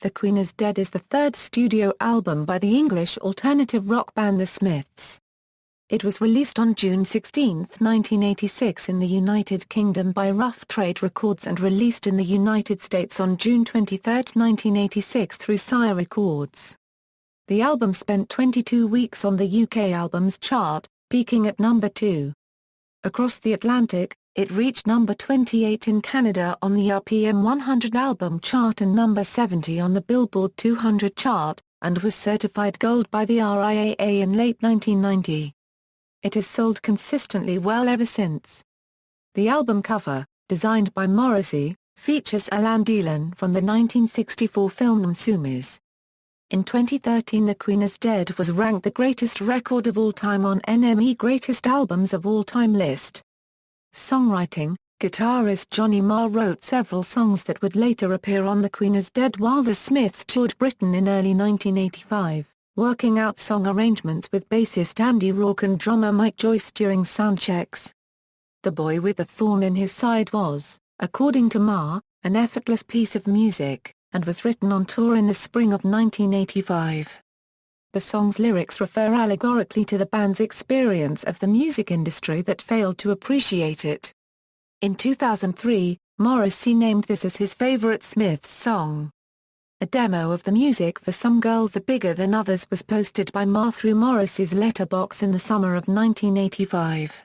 The Queen Is Dead is the third studio album by the English alternative rock band The Smiths. It was released on June 16, 1986 in the United Kingdom by Rough Trade Records and released in the United States on June 23, 1986 through Sire Records. The album spent 22 weeks on the UK Albums Chart, peaking at number 2. Across the Atlantic, it reached number 28 in Canada on the RPM 100 album chart and number 70 on the Billboard 200 chart, and was certified gold by the RIAA in late 1990. It has sold consistently well ever since. The album cover, designed by Morrissey, features Alain Delon from the 1964 film Msumis. In 2013 The Queen Is Dead was ranked the greatest record of all time on NME Greatest Albums of All Time list. Songwriting: guitarist Johnny Marr wrote several songs that would later appear on The Queen Is Dead while the Smiths toured Britain in early 1985, working out song arrangements with bassist Andy Rourke and drummer Mike Joyce during soundchecks. The Boy with a Thorn in His Side was, according to Marr, an effortless piece of music, and was written on tour in the spring of 1985. The song's lyrics refer allegorically to the band's experience of the music industry that failed to appreciate it. In 2003, Morrissey named this as his favorite Smiths song. A demo of the music for Some Girls Are Bigger Than Others was posted by Marr through Morrissey's letterbox in the summer of 1985.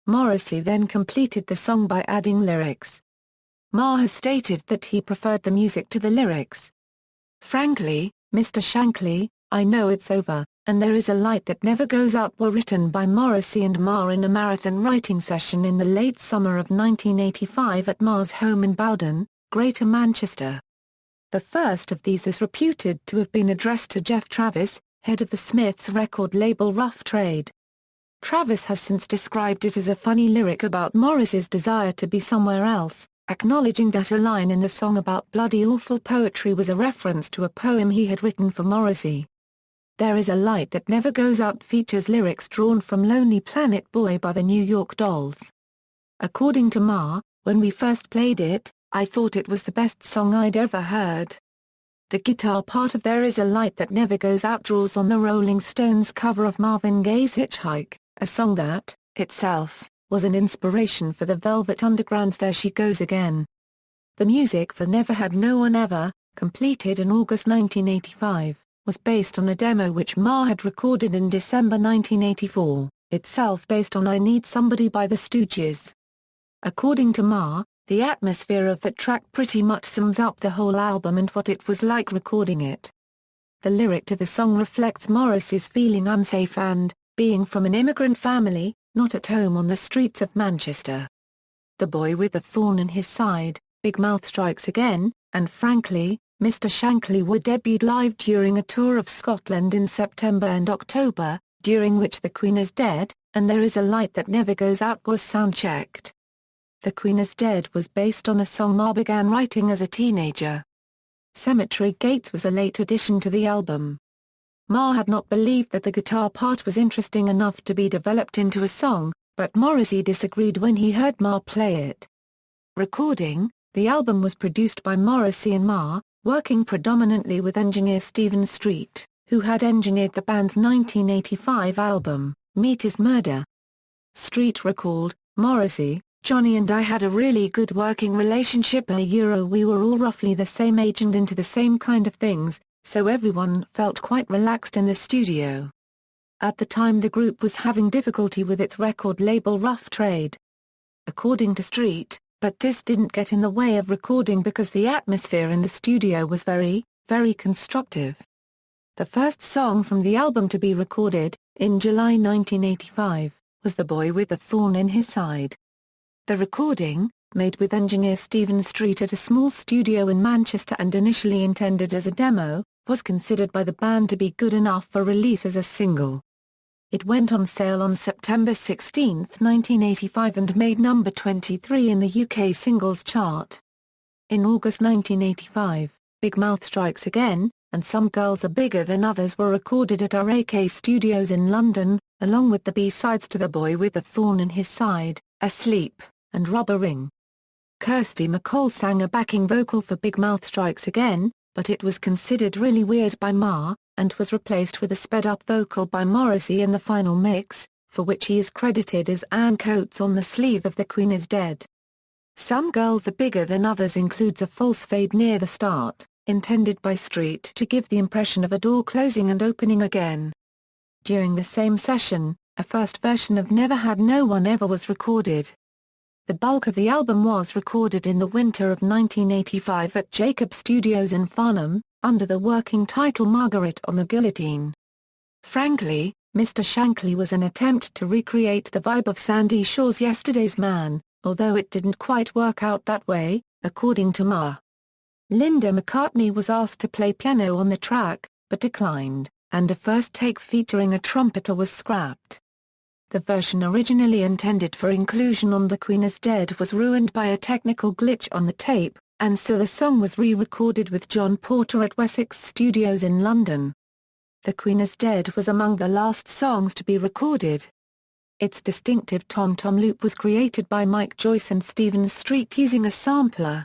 Morrissey then completed the song by adding lyrics. Marr has stated that he preferred the music to the lyrics. Frankly, Mr. Shankly, I Know It's Over, and There Is a Light That Never Goes Out were written by Morrissey and Marr in a marathon writing session in the late summer of 1985 at Marr's home in Bowden, Greater Manchester. The first of these is reputed to have been addressed to Jeff Travis, head of the Smiths record label Rough Trade. Travis has since described it as a funny lyric about Morrissey's desire to be somewhere else, acknowledging that a line in the song about bloody awful poetry was a reference to a poem he had written for Morrissey. There Is a Light That Never Goes Out features lyrics drawn from Lonely Planet Boy by the New York Dolls. According to Marr, when we first played it, I thought it was the best song I'd ever heard. The guitar part of There Is a Light That Never Goes Out draws on the Rolling Stones cover of Marvin Gaye's Hitchhike, a song that, itself, was an inspiration for the Velvet Underground's There She Goes Again. The music for Never Had No One Ever, completed in August 1985, was based on a demo which Marr had recorded in December 1984, itself based on I Need Somebody by the Stooges. According to Marr, the atmosphere of that track pretty much sums up the whole album and what it was like recording it. The lyric to the song reflects Morrissey's feeling unsafe and, being from an immigrant family, not at home on the streets of Manchester. The Boy with a Thorn in His Side, Big Mouth Strikes Again, and Frankly, Mr. Shankly were debuted live during a tour of Scotland in September and October, during which The Queen Is Dead, and There Is a Light That Never Goes Out was soundchecked. The Queen Is Dead was based on a song Marr began writing as a teenager. Cemetery Gates was a late addition to the album. Marr had not believed that the guitar part was interesting enough to be developed into a song, but Morrissey disagreed when he heard Marr play it. Recording: the album was produced by Morrissey and Marr, working predominantly with engineer Stephen Street, who had engineered the band's 1985 album, Meat is Murder. Street recalled, Morrissey, Johnny and I had a really good working relationship we were all roughly the same age and into the same kind of things, so everyone felt quite relaxed in the studio. At the time the group was having difficulty with its record label Rough Trade. According to Street, but this didn't get in the way of recording because the atmosphere in the studio was very, very constructive. The first song from the album to be recorded, in July 1985, was The Boy with a Thorn in His Side. The recording, made with engineer Stephen Street at a small studio in Manchester and initially intended as a demo, was considered by the band to be good enough for release as a single. It went on sale on September 16, 1985 and made number 23 in the UK singles chart. In August 1985, Big Mouth Strikes Again, and Some Girls Are Bigger Than Others were recorded at RIAA Studios in London, along with the B-sides to The Boy with a Thorn in His Side, Asleep, and Rubber Ring. Kirsty MacColl sang a backing vocal for Big Mouth Strikes Again, but it was considered really weird by Ma, and was replaced with a sped-up vocal by Morrissey in the final mix, for which he is credited as Ann Coates on the sleeve of The Queen Is Dead. Some Girls Are Bigger Than Others includes a false fade near the start, intended by Street to give the impression of a door closing and opening again. During the same session, a first version of Never Had No One Ever was recorded. The bulk of the album was recorded in the winter of 1985 at Jacob Studios in Farnham, under the working title Margaret on the Guillotine. Frankly, Mr. Shankly was an attempt to recreate the vibe of Sandy Shaw's Yesterday's Man, although it didn't quite work out that way, according to Ma. Linda McCartney was asked to play piano on the track, but declined, and a first take featuring a trumpeter was scrapped. The version originally intended for inclusion on The Queen Is Dead was ruined by a technical glitch on the tape, and so the song was re-recorded with John Porter at Wessex Studios in London. The Queen Is Dead was among the last songs to be recorded. Its distinctive tom-tom loop was created by Mike Joyce and Stephen Street using a sampler.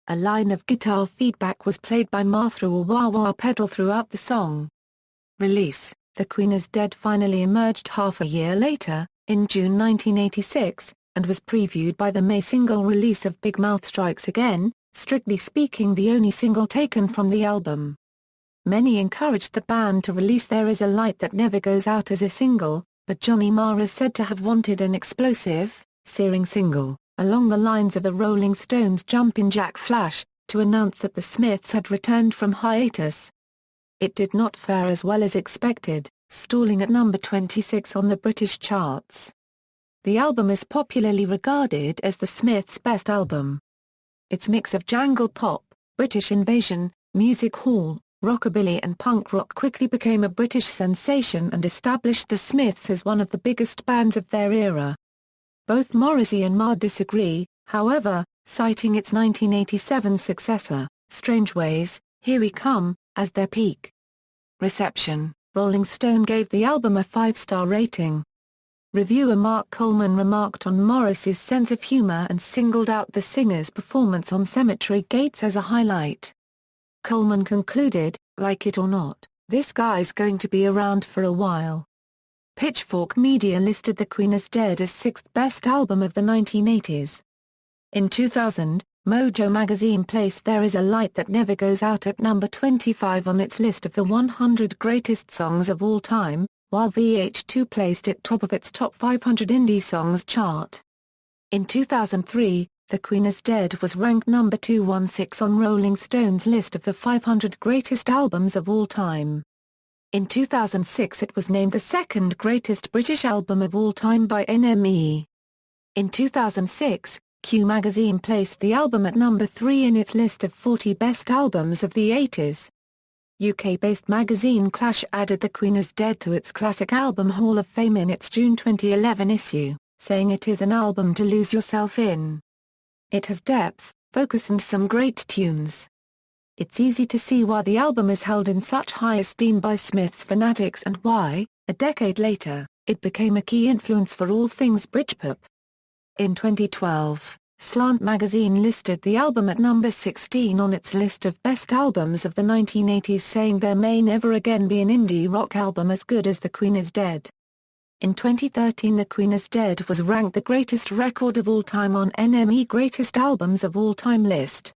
A line of guitar feedback was played by Ma through a wah-wah pedal throughout the song. Release: The Queen Is Dead finally emerged half a year later, in June 1986, and was previewed by the May single release of Big Mouth Strikes Again, strictly speaking the only single taken from the album. Many encouraged the band to release There Is a Light That Never Goes Out as a single, but Johnny Marr is said to have wanted an explosive, searing single, along the lines of the Rolling Stones' Jumpin' Jack Flash, to announce that the Smiths had returned from hiatus. It did not fare as well as expected, stalling at number 26 on the British charts. The album is popularly regarded as the Smiths' best album. Its mix of jangle pop, British invasion, music hall, rockabilly and punk rock quickly became a British sensation and established the Smiths as one of the biggest bands of their era. Both Morrissey and Ma disagree, however, citing its 1987 successor, Strange Ways, Here We Come, as their peak. Reception: Rolling Stone gave the album a 5-star rating. Reviewer Mark Coleman remarked on Morrissey's sense of humor and singled out the singer's performance on Cemetery Gates as a highlight. Coleman concluded, "Like it or not, this guy's going to be around for a while." Pitchfork Media listed The Queen Is Dead as 6th best album of the 1980s. In 2000, Mojo magazine placed There Is a Light That Never Goes Out at number 25 on its list of the 100 greatest songs of all time, while VH1 placed it top of its top 500 indie songs chart. In 2003, The Queen Is Dead was ranked number 216 on Rolling Stone's list of the 500 greatest albums of all time. In 2006 it was named the second greatest British album of all time by NME. In 2006, Q magazine placed the album at number 3 in its list of 40 best albums of the 80s. UK-based magazine Clash added The Queen Is Dead to its Classic Album Hall of Fame in its June 2011 issue, saying it is an album to lose yourself in. It has depth, focus and some great tunes. It's easy to see why the album is held in such high esteem by Smiths fanatics and why, a decade later, it became a key influence for all things Britpop. In 2012, Slant magazine listed the album at number 16 on its list of best albums of the 1980s, saying there may never again be an indie rock album as good as The Queen Is Dead. In 2013 The Queen Is Dead was ranked the greatest record of all time on NME Greatest Albums of All Time list.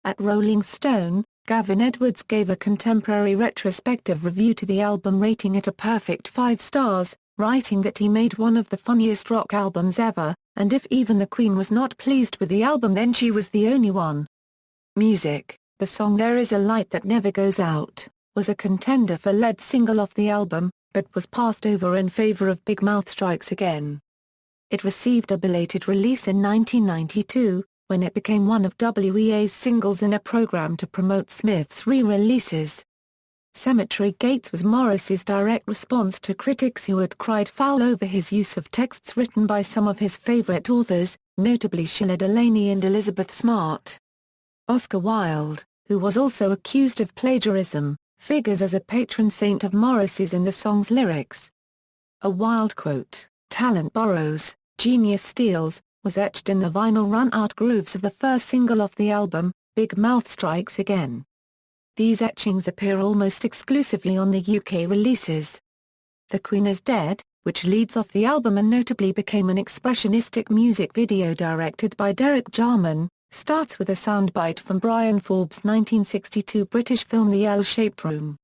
At Rolling Stone, Gavin Edwards gave a contemporary retrospective review to the album, rating it a perfect 5 stars, writing that he made one of the funniest rock albums ever, and if even the Queen was not pleased with the album then she was the only one. Music: the song There Is a Light That Never Goes Out was a contender for lead single off the album, but was passed over in favor of Big Mouth Strikes Again. It received a belated release in 1992, when it became one of WEA's singles in a program to promote Smith's re-releases. Cemetery Gates was Morrissey's direct response to critics who had cried foul over his use of texts written by some of his favorite authors, notably Sheila Delaney and Elizabeth Smart. Oscar Wilde, who was also accused of plagiarism, figures as a patron saint of Morrissey's in the song's lyrics. A Wilde quote, "Talent borrows, genius steals," was etched in the vinyl run-out grooves of the first single off the album, Big Mouth Strikes Again. These etchings appear almost exclusively on the UK releases. The Queen is Dead, which leads off the album and notably became an expressionistic music video directed by Derek Jarman, starts with a soundbite from Brian Forbes' 1962 British film The L-Shaped Room.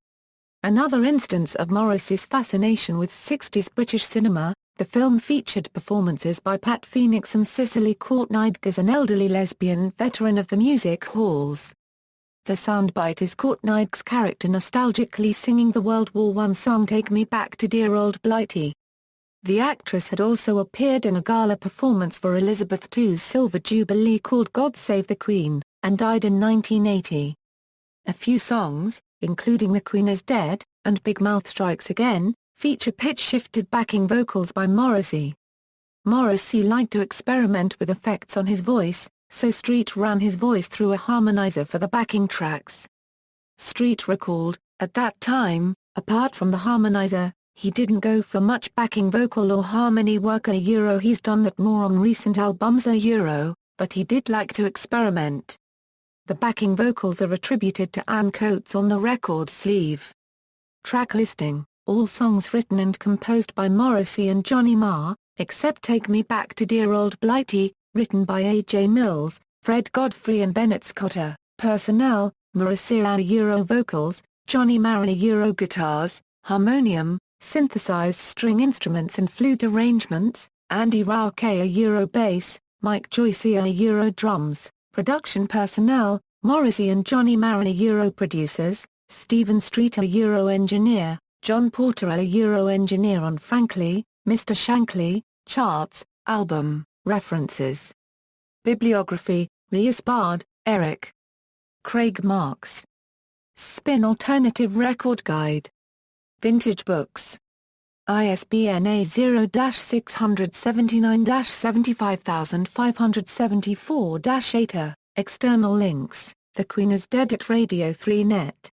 Another instance of Morrissey's fascination with 60s British cinema, the film featured performances by Pat Phoenix and Cicely Courtneyde, an elderly lesbian veteran of the music halls. The soundbite is Courtneyde's character nostalgically singing the World War I song Take Me Back to Dear Old Blighty. The actress had also appeared in a gala performance for Elizabeth II's Silver Jubilee called God Save the Queen, and died in 1980. A few songs, including The Queen is Dead, and Big Mouth Strikes Again, feature pitch-shifted backing vocals by Morrissey. Morrissey liked to experiment with effects on his voice, so Street ran his voice through a harmonizer for the backing tracks. Street recalled, "At that time, apart from the harmonizer, he didn't go for much backing vocal or harmony work. He's done that more on recent albums, but he did like to experiment." The backing vocals are attributed to Ann Coates on the record sleeve. Track listing: all songs written and composed by Morrissey and Johnny Marr, except Take Me Back to Dear Old Blighty, written by A.J. Mills, Fred Godfrey and Bennett Scotter. Personnel: Morrissey vocals, Johnny Marr guitars, harmonium, synthesized string instruments and flute arrangements, Andy Rauke bass, Mike Joyce drums. Production personnel: Morrissey and Johnny Marr producers, Stephen Street engineer, John Porter engineer on Frankly, Mr. Shankly. Charts, album, references. Bibliography: Riasbard, Eric. Craig Marks. Spin Alternative Record Guide. Vintage Books. ISBN A0-679-75574-8. External links: The Queen is Dead at Radio 3 Net.